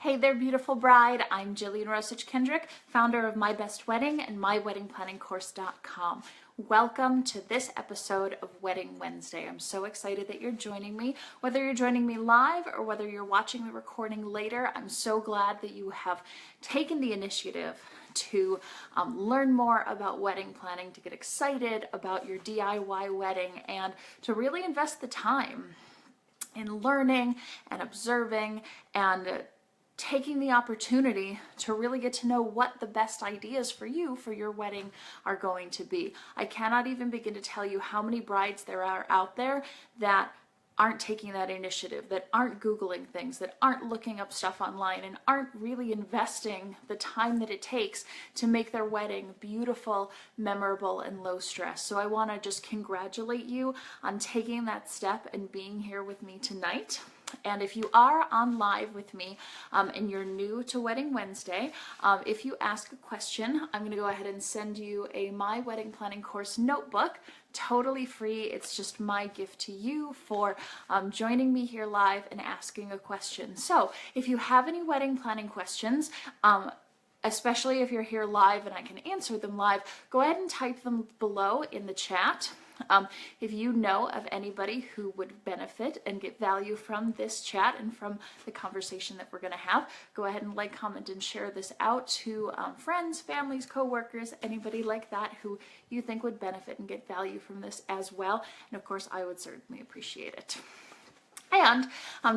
Hey there, beautiful bride. I'm Jillian Rosich Kendrick, founder of My Best Wedding and MyWeddingPlanningCourse.com. Welcome to this episode of Wedding Wednesday. I'm so excited that you're joining me. Whether you're joining me live or whether you're watching the recording later, I'm so glad that you have taken the initiative to learn more about wedding planning, to get excited about your DIY wedding, and to really invest the time in learning and observing and taking the opportunity to really get to know what the best ideas for you for your wedding are going to be. I cannot even begin to tell you how many brides there are out there that aren't taking that initiative, that aren't Googling things, that aren't looking up stuff online, and aren't really investing the time that it takes to make their wedding beautiful, memorable, and low stress. So I want to just congratulate you on taking that step and being here with me tonight. And if you are on live with me and you're new to Wedding Wednesday, if you ask a question, I'm going to go ahead and send you a My Wedding Planning Course notebook, totally free. It's just my gift to you for joining me here live and asking a question. So if you have any wedding planning questions, especially if you're here live and I can answer them live, go ahead and type them below in the chat. If you know of anybody who would benefit and get value from this chat and from the conversation that we're going to have, go ahead and like, comment, and share this out to friends, families, co-workers, anybody like that who you think would benefit and get value from this as well. And of course, I would certainly appreciate it. And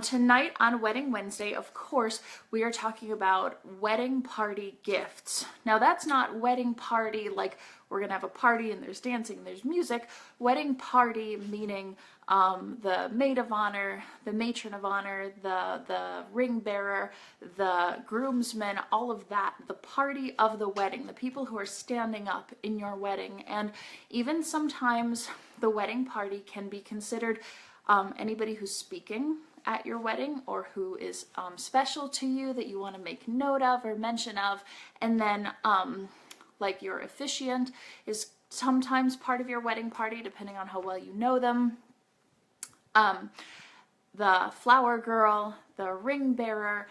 tonight on Wedding Wednesday, of course, we are talking about wedding party gifts. Now, that's not wedding party like we're going to have a party and there's dancing and there's music. Wedding party meaning the maid of honor, the matron of honor, the ring bearer, the groomsmen, all of that, the party of the wedding, the people who are standing up in your wedding. And even sometimes the wedding party can be considered anybody who's speaking at your wedding or who is special to you that you want to make note of or mention of. And then like your officiant is sometimes part of your wedding party, depending on how well you know them. The flower girl, the ring bearer,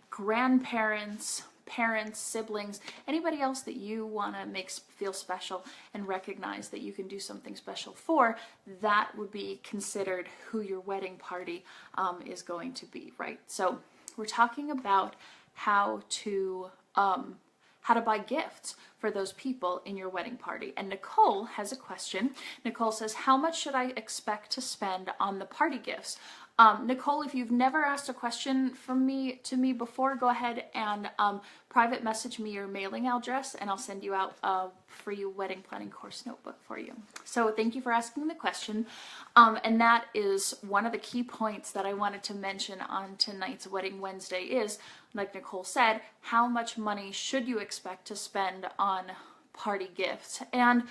grandparents, parents, siblings, anybody else that you want to make feel special and recognize that you can do something special for, that would be considered who your wedding party is going to be, right? So we're talking about how to buy gifts for those people in your wedding party. And Nicole has a question. Nicole says, how much should I expect to spend on the party gifts? Nicole, if you've never asked a question from me to me before, go ahead and private message me your mailing address and I'll send you out a free wedding planning course notebook for you. So thank you for asking the question. And that is one of the key points that I wanted to mention on tonight's Wedding Wednesday is, like Nicole said, how much money should you expect to spend on party gifts? And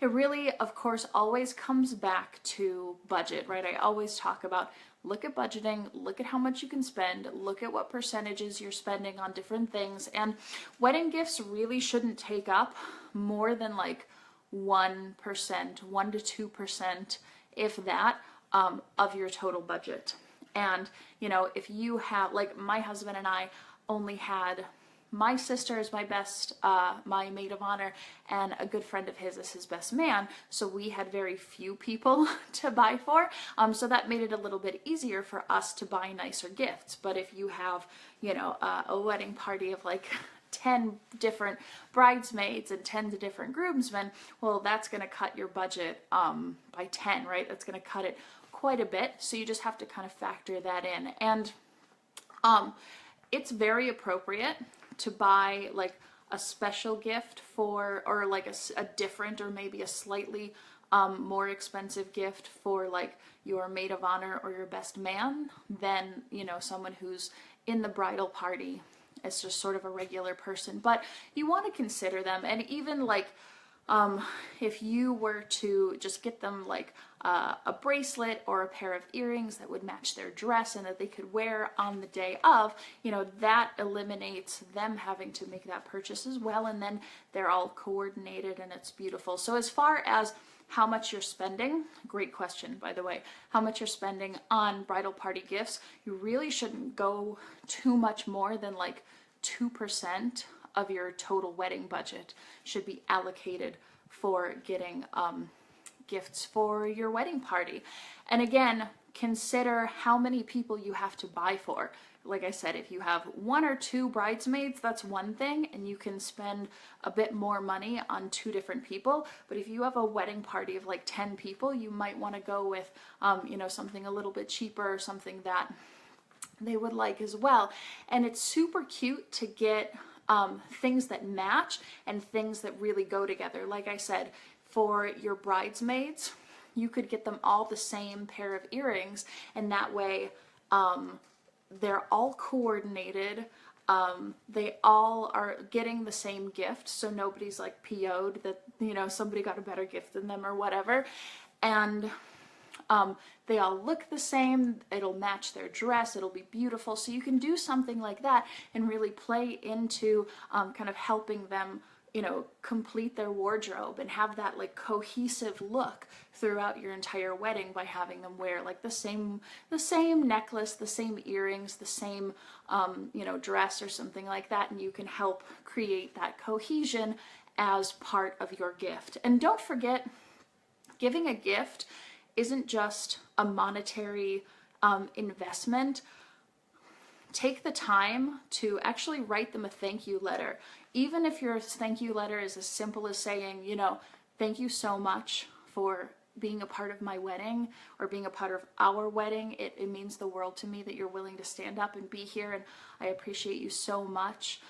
it really, of course, always comes back to budget, right? I always talk about look at budgeting, look at how much you can spend, look at what percentages you're spending on different things. And wedding gifts really shouldn't take up more than like 1%, 1 to 2%, if that, of your total budget. And, you know, if you have, like my husband and I only had my sister is my best, my maid of honor, and a good friend of his is his best man. So we had very few people to buy for. So that made it a little bit easier for us to buy nicer gifts. But if you have, you know, a wedding party of like 10 different bridesmaids and 10 different groomsmen, well, that's going to cut your budget by 10, right? That's going to cut it quite a bit. So you just have to kind of factor that in. And it's very appropriate to buy like a special gift for, or like a different or maybe a slightly more expensive gift for like your maid of honor or your best man than, you know, someone who's in the bridal party as just sort of a regular person. But you want to consider them. And even like if you were to just get them like a bracelet or a pair of earrings that would match their dress and that they could wear on the day of, you know, that eliminates them having to make that purchase as well. And then they're all coordinated and it's beautiful. So as far as how much you're spending, great question, by the way, how much you're spending on bridal party gifts, you really shouldn't go too much more than like 2% of your total wedding budget should be allocated for getting gifts for your wedding party. And again, consider how many people you have to buy for. Like I said, if you have 1 or 2 bridesmaids, that's one thing, and you can spend a bit more money on 2 different people. But if you have a wedding party of like 10 people, you might want to go with, you know, something a little bit cheaper, or something that they would like as well. And it's super cute to get things that match and things that really go together. Like I said, for your bridesmaids, you could get them all the same pair of earrings, and that way they're all coordinated. They all are getting the same gift, so nobody's like PO'd that, you know, somebody got a better gift than them or whatever. And they all look the same, it'll match their dress, it'll be beautiful. So you can do something like that and really play into kind of helping them, you know, complete their wardrobe and have that like cohesive look throughout your entire wedding by having them wear like the same necklace, the same earrings, the same you know, dress or something like that, and you can help create that cohesion as part of your gift. And don't forget, giving a gift isn't just a monetary investment. Take the time to actually write them a thank you letter. Even if your thank you letter is as simple as saying, you know, thank you so much for being a part of my wedding or being a part of our wedding. It means the world to me that you're willing to stand up and be here, and I appreciate you so much.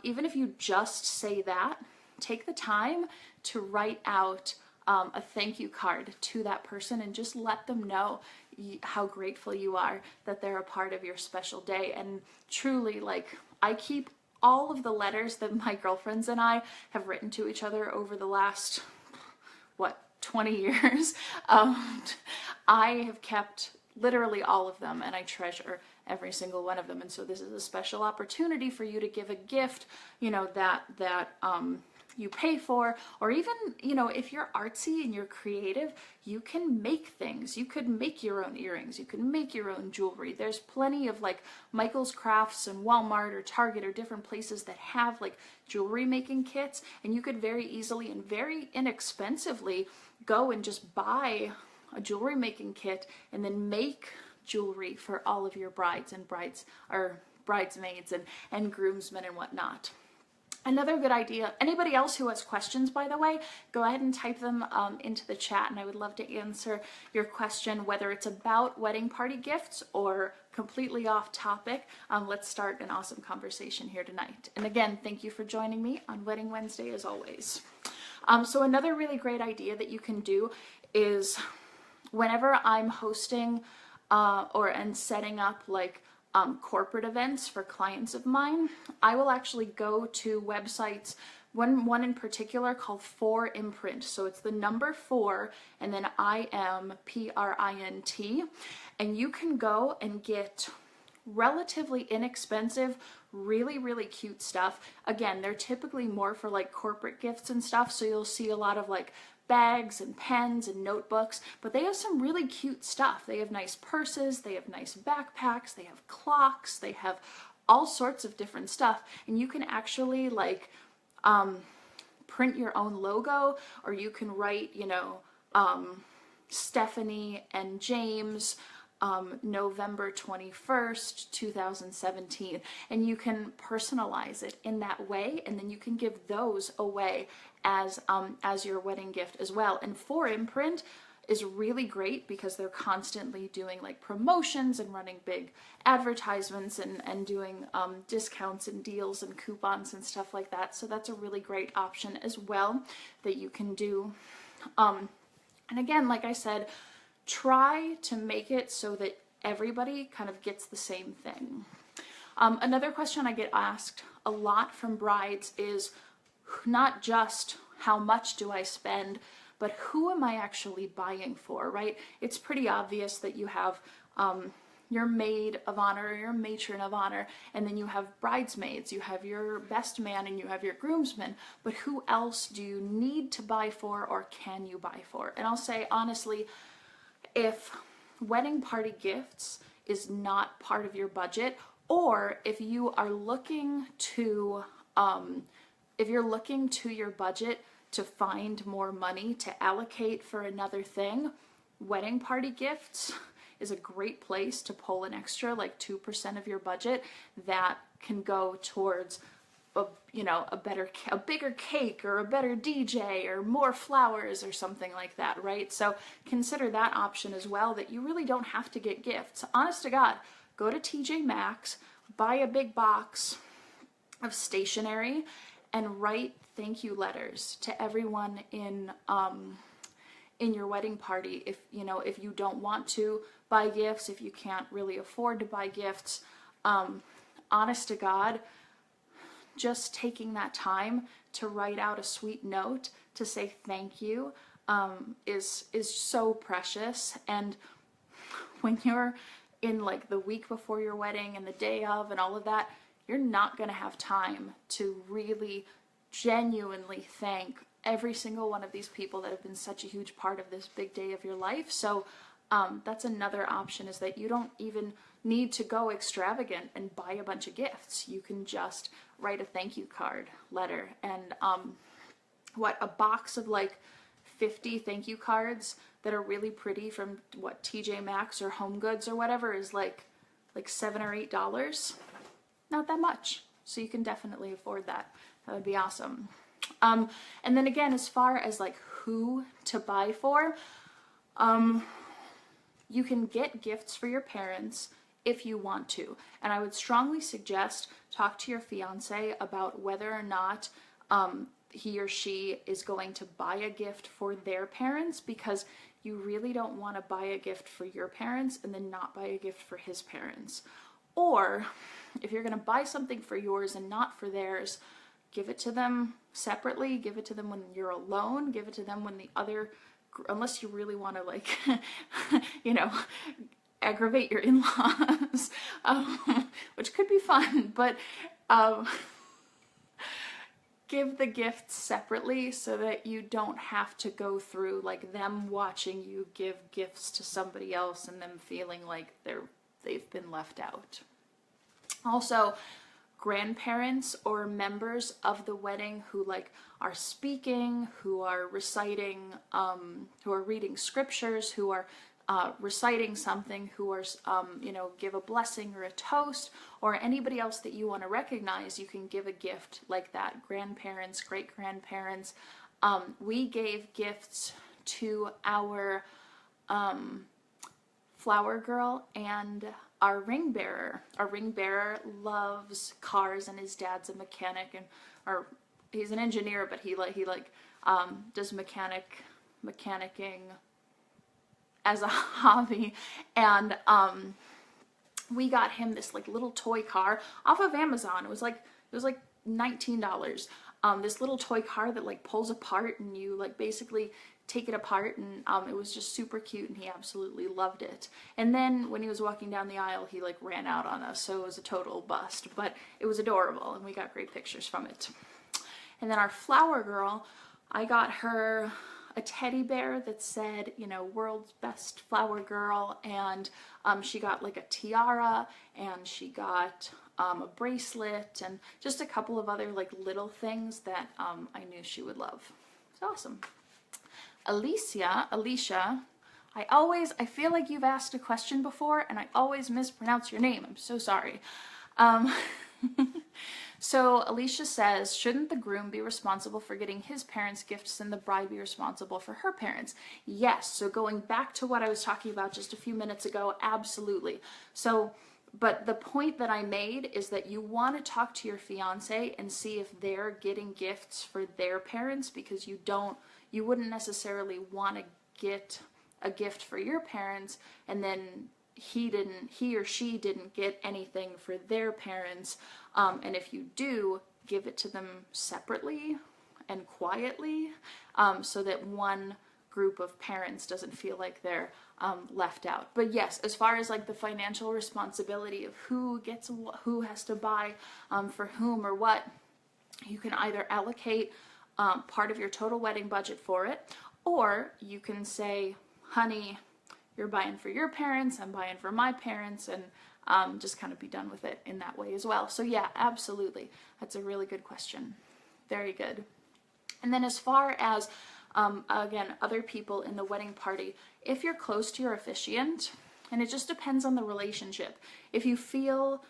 Even if you just say that, take the time to write out a thank you card to that person and just let them know how grateful you are that they're a part of your special day. And truly, like, I keep all of the letters that my girlfriends and I have written to each other over the last, 20 years. I have kept literally all of them, and I treasure every single one of them. And so this is a special opportunity for you to give a gift, you know, that you pay for, or even, you know, if you're artsy and you're creative, you can make things. You could make your own earrings, you can make your own jewelry. There's plenty of like Michael's Crafts and Walmart or Target or different places that have like jewelry making kits, and you could very easily and very inexpensively go and just buy a jewelry making kit and then make jewelry for all of your brides and bridesmaids and groomsmen and whatnot. Another good idea, anybody else who has questions, by the way, go ahead and type them into the chat, and I would love to answer your question, whether it's about wedding party gifts or completely off topic. Let's start an awesome conversation here tonight. And again, thank you for joining me on Wedding Wednesday as always. So another really great idea that you can do is whenever I'm hosting and setting up like corporate events for clients of mine, I will actually go to websites, one in particular called 4imprint. So it's the number 4 and then IMPRINT, and you can go and get relatively inexpensive, really, really cute stuff. Again, they're typically more for like corporate gifts and stuff, so you'll see a lot of like bags and pens and notebooks, but they have some really cute stuff. They have nice purses, they have nice backpacks, they have clocks, they have all sorts of different stuff, and you can actually like print your own logo, or you can write, you know, Stephanie and James, November 21st, 2017, and you can personalize it in that way, and then you can give those away as your wedding gift as well. And 4imprint is really great because they're constantly doing like promotions and running big advertisements and doing discounts and deals and coupons and stuff like that. So that's a really great option as well that you can do. And again, like I said, try to make it so that everybody kind of gets the same thing. Another question I get asked a lot from brides is not just how much do I spend, but who am I actually buying for, right? It's pretty obvious that you have, your maid of honor or your matron of honor, and then you have bridesmaids, you have your best man, and you have your groomsmen. But who else do you need to buy for, or can you buy for? And I'll say honestly, if wedding party gifts is not part of your budget, or if you are looking to if you're looking to your budget to find more money to allocate for another thing, wedding party gifts is a great place to pull an extra like 2% of your budget that can go towards a bigger cake or a better DJ or more flowers or something like that, right? So consider that option as well, that you really don't have to get gifts. Honest to God, go to TJ Maxx, buy a big box of stationery, and write thank you letters to everyone in your wedding party. If you don't want to buy gifts, if you can't really afford to buy gifts, honest to God, just taking that time to write out a sweet note to say thank you is so precious. And when you're in like the week before your wedding and the day of and all of that, you're not going to have time to really genuinely thank every single one of these people that have been such a huge part of this big day of your life. So that's another option, is that you don't even need to go extravagant and buy a bunch of gifts. You can just write a thank you card letter, and a box of like 50 thank you cards that are really pretty from TJ Maxx or Home Goods or whatever is like $7 or $8. Not that much. So you can definitely afford that. That would be awesome. And then again, as far as like who to buy for, you can get gifts for your parents if you want to. And I would strongly suggest talk to your fiance about whether or not he or she is going to buy a gift for their parents, because you really don't want to buy a gift for your parents and then not buy a gift for his parents. Or if you're going to buy something for yours and not for theirs, give it to them separately, give it to them when you're alone, give it to them when the other, unless you really want to like, aggravate your in-laws, which could be fun, but give the gifts separately so that you don't have to go through like them watching you give gifts to somebody else and them feeling like they've been left out. Also, grandparents or members of the wedding who like are speaking, who are reciting, who are reading scriptures, who are reciting something, who are, give a blessing or a toast, or anybody else that you want to recognize, you can give a gift like that. Grandparents, great-grandparents. We gave gifts to our flower girl and our ring bearer. Our ring bearer loves cars, and his dad's a mechanic, or he's an engineer, but he does mechanicking as a hobby. And we got him this like little toy car off of Amazon. It was like $19. This little toy car that like pulls apart, and you like basically take it apart, and it was just super cute, and he absolutely loved it. And then when he was walking down the aisle, he like ran out on us, so it was a total bust, but it was adorable, and we got great pictures from it. And then our flower girl, I got her a teddy bear that said, world's best flower girl, and she got like a tiara, and she got a bracelet, and just a couple of other like little things that I knew she would love. It's awesome. Alicia, I feel like you've asked a question before and I always mispronounce your name. I'm so sorry. So Alicia says, shouldn't the groom be responsible for getting his parents gifts and the bride be responsible for her parents? Yes. So going back to what I was talking about just a few minutes ago, absolutely. So, but the point that I made is that you want to talk to your fiance and see if they're getting gifts for their parents, because you wouldn't necessarily want to get a gift for your parents and then he or she didn't get anything for their parents. And if you do, give it to them separately and quietly, so that one group of parents doesn't feel like they're left out. But yes, as far as like the financial responsibility of who has to buy for whom or what, you can either allocate part of your total wedding budget for it, or you can say, honey, you're buying for your parents, I'm buying for my parents, and just kind of be done with it in that way as well. So yeah, absolutely. That's a really good question. Very good. And then as far as, again, other people in the wedding party, if you're close to your officiant, and it just depends on the relationship. If you feel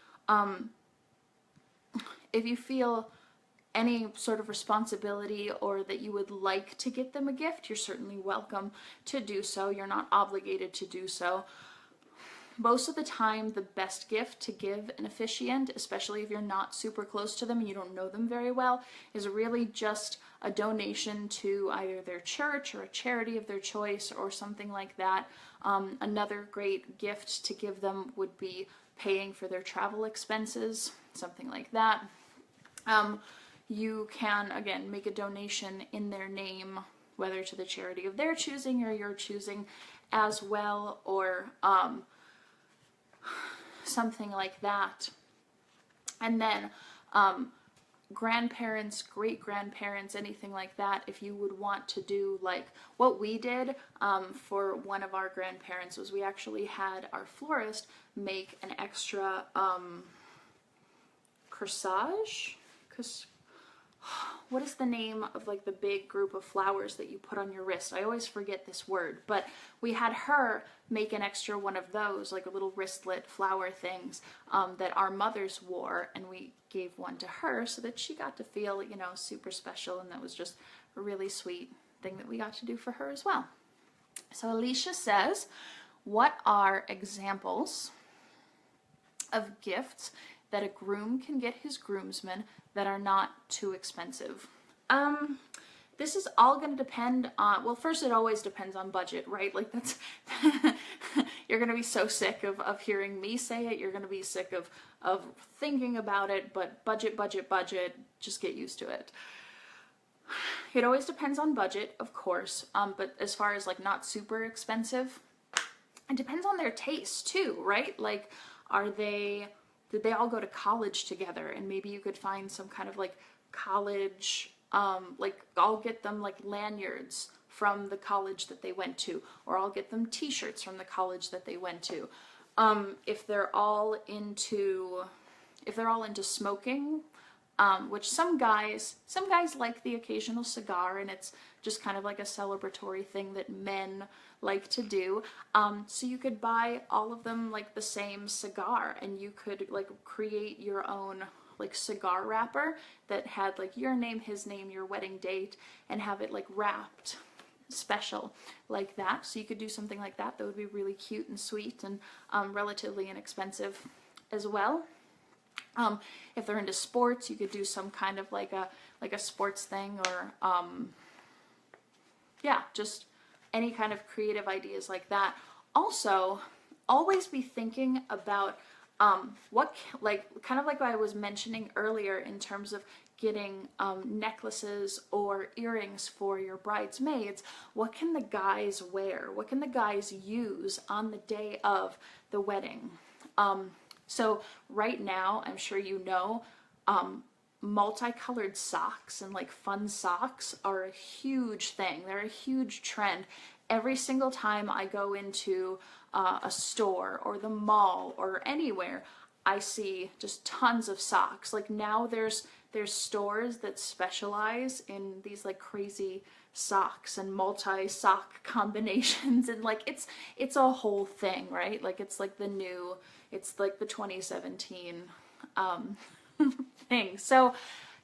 any sort of responsibility or that you would like to get them a gift, you're certainly welcome to do so. You're not obligated to do so. Most of the time, the best gift to give an officiant, especially if you're not super close to them and you don't know them very well, is really just a donation to either their church or a charity of their choice or something like that. Another great gift to give them would be paying for their travel expenses, something like that. You can, again, make a donation in their name, whether to the charity of their choosing or your choosing as well, or something like that. And then grandparents, great-grandparents, anything like that, if you would want to do like what we did for one of our grandparents, was we actually had our florist make an extra corsage. What is the name of like the big group of flowers that you put on your wrist? I always forget this word, but we had her make an extra one of those, like a little wristlet flower things that our mothers wore, and we gave one to her so that she got to feel, you know, super special, and that was just a really sweet thing that we got to do for her as well. So Alicia says, what are examples of gifts that a groom can get his groomsmen that are not too expensive? This is all going to depend on, well, first it always depends on budget, right? Like that's, you're going to be so sick of hearing me say it. You're going to be sick of thinking about it, but budget, just get used to it. It always depends on budget, of course, but as far as like not super expensive, it depends on their taste too, right? Like, did they all go to college together? And maybe you could find some kind of like college, like I'll get them like lanyards from the college that they went to, or I'll get them t-shirts from the college that they went to. If they're all into smoking, which some guys like the occasional cigar, and it's just kind of like a celebratory thing that men like to do. So you could buy all of them like the same cigar, and you could like create your own like cigar wrapper that had like your name, his name, your wedding date, and have it like wrapped special like that. So you could do something like that. That would be really cute and sweet and relatively inexpensive as well. If they're into sports, you could do some kind of like a sports thing, or yeah, just any kind of creative ideas like that. Also, always be thinking about what, like, kind of like what I was mentioning earlier in terms of getting necklaces or earrings for your bridesmaids. What can the guys wear? What can the guys use on the day of the wedding? So right now, I'm sure you know, multicolored socks and like fun socks are a huge thing. They're a huge trend. Every single time I go into a store or the mall or anywhere, I see just tons of socks. Like now there's stores that specialize in these like crazy socks and multi-sock combinations, and like it's a whole thing, right? Like it's like the 2017 thing. So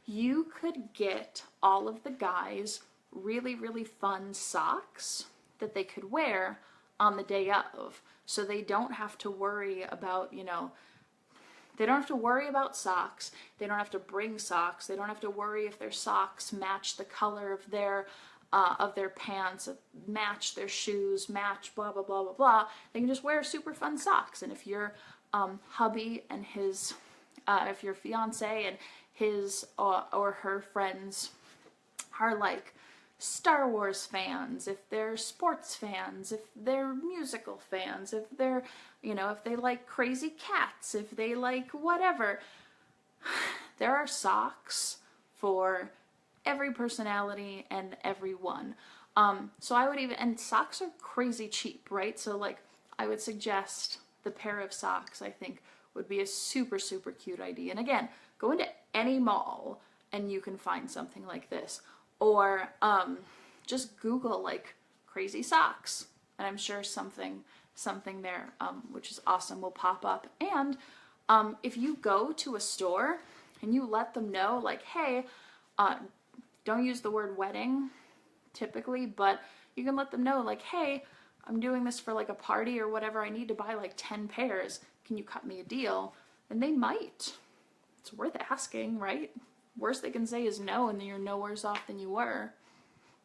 you could get all of the guys really, really fun socks that they could wear on the day of. So they don't have to worry about, you know, they don't have to worry about socks. They don't have to bring socks. They don't have to worry if their socks match the color of their pants, match their shoes, match blah, blah, blah, blah, blah. They can just wear super fun socks. And if your hubby and his, if your fiance and his or her friends are like Star Wars fans, if they're sports fans, if they're musical fans, if they're, if they like crazy cats, if they like whatever. There are socks for every personality and everyone. So I would and socks are crazy cheap, right? So like I would suggest the pair of socks, I think, would be a super, super cute idea. And again, go into any mall and you can find something like this. Or just Google like crazy socks, and I'm sure something there, which is awesome, will pop up. And if you go to a store and you let them know, like, hey, don't use the word wedding typically, but you can let them know, like, hey, I'm doing this for like a party or whatever, I need to buy like 10 pairs, can you cut me a deal? And they might. It's worth asking, right? Worst they can say is no, and then you're no worse off than you were.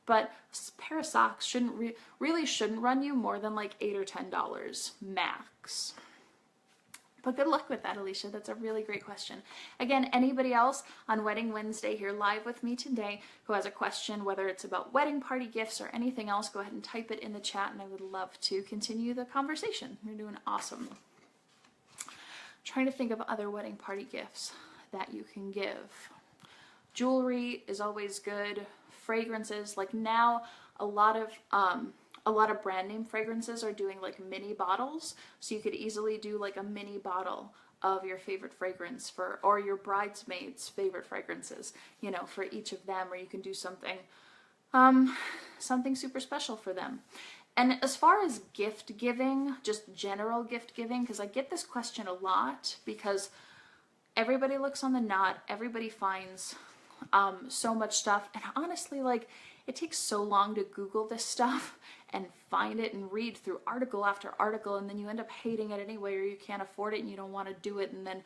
But a pair of socks really shouldn't run you more than like $8 or $10 max. But good luck with that, Alicia. That's a really great question. Again, anybody else on Wedding Wednesday here live with me today who has a question, whether it's about wedding party gifts or anything else, go ahead and type it in the chat, and I would love to continue the conversation. You're doing awesome. I'm trying to think of other wedding party gifts that you can give. Jewelry is always good. Fragrances, like now a lot of brand name fragrances are doing like mini bottles, so you could easily do like a mini bottle of your favorite fragrance or your bridesmaids' favorite fragrances, for each of them, or you can do something super special for them. And as far as gift giving, just general gift giving, because I get this question a lot, because everybody looks on the Knot, everybody finds so much stuff, and honestly, like, it takes so long to Google this stuff and find it and read through article after article, and then you end up hating it anyway, or you can't afford it and you don't want to do it, and then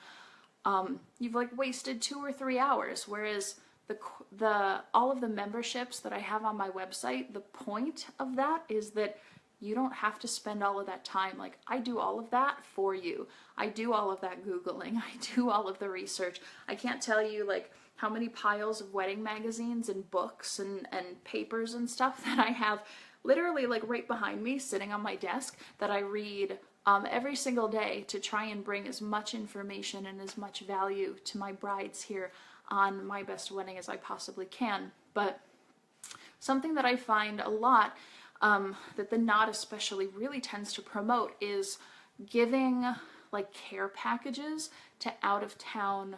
you've like wasted 2 or 3 hours. Whereas all of the memberships that I have on my website, the point of that is that you don't have to spend all of that time. Like, I do all of that for you. I do all of that Googling. I do all of the research. I can't tell you like how many piles of wedding magazines and books and papers and stuff that I have literally like right behind me sitting on my desk that I read every single day to try and bring as much information and as much value to my brides here on My Best Wedding as I possibly can. But something that I find a lot that the Knot especially really tends to promote is giving like care packages to out-of-town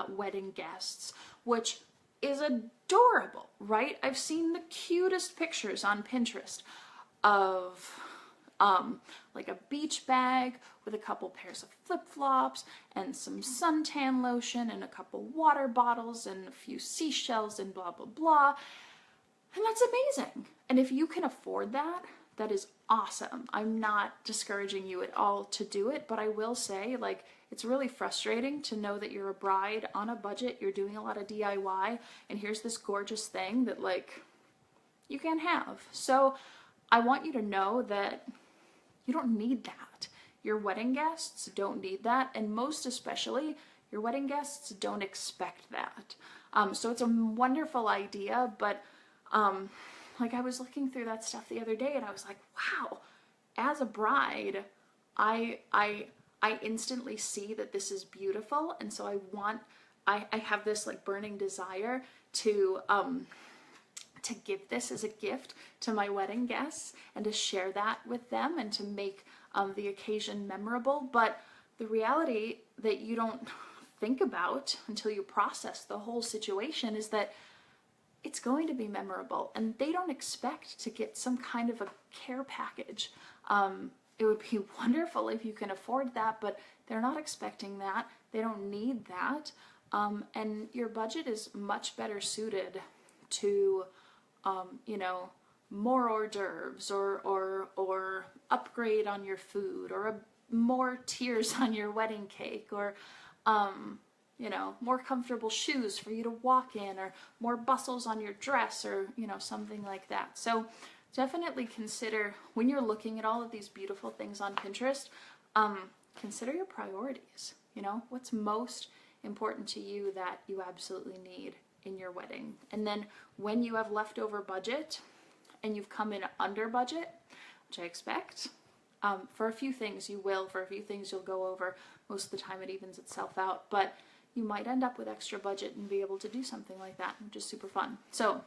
wedding guests, which is adorable, right? I've seen the cutest pictures on Pinterest of like a beach bag with a couple pairs of flip-flops and some suntan lotion and a couple water bottles and a few seashells and blah blah blah. And that's amazing. And if you can afford that, that is awesome. I'm not discouraging you at all to do it, but I will say, like, it's really frustrating to know that you're a bride on a budget, you're doing a lot of DIY, and here's this gorgeous thing that, like, you can't have. So I want you to know that you don't need that. Your wedding guests don't need that, and most especially, your wedding guests don't expect that. So it's a wonderful idea, but like, I was looking through that stuff the other day and I was like, wow, as a bride, I instantly see that this is beautiful, and so I have this like burning desire to give this as a gift to my wedding guests and to share that with them and to make the occasion memorable. But the reality that you don't think about until you process the whole situation is that it's going to be memorable, and they don't expect to get some kind of a care package. It would be wonderful if you can afford that, but they're not expecting that. They don't need that. And your budget is much better suited to, more hors d'oeuvres or upgrade on your food, or more tiers on your wedding cake, or more comfortable shoes for you to walk in, or more bustles on your dress, or, something like that. So definitely consider, when you're looking at all of these beautiful things on Pinterest, consider your priorities. What's most important to you that you absolutely need in your wedding. And then when you have leftover budget and you've come in under budget, which I expect, for a few things you will, for a few things you'll go over. Most of the time it evens itself out, but you might end up with extra budget and be able to do something like that, which is super fun. So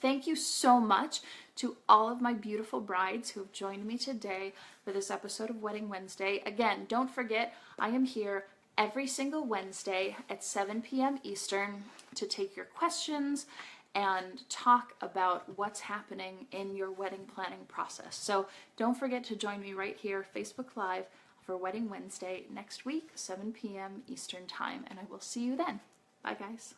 thank you so much to all of my beautiful brides who have joined me today for this episode of Wedding Wednesday. Again, don't forget, I am here every single Wednesday at 7 p.m. Eastern to take your questions and talk about what's happening in your wedding planning process. So don't forget to join me right here, Facebook Live, for Wedding Wednesday next week, 7 p.m. Eastern Time, and I will see you then. Bye, guys.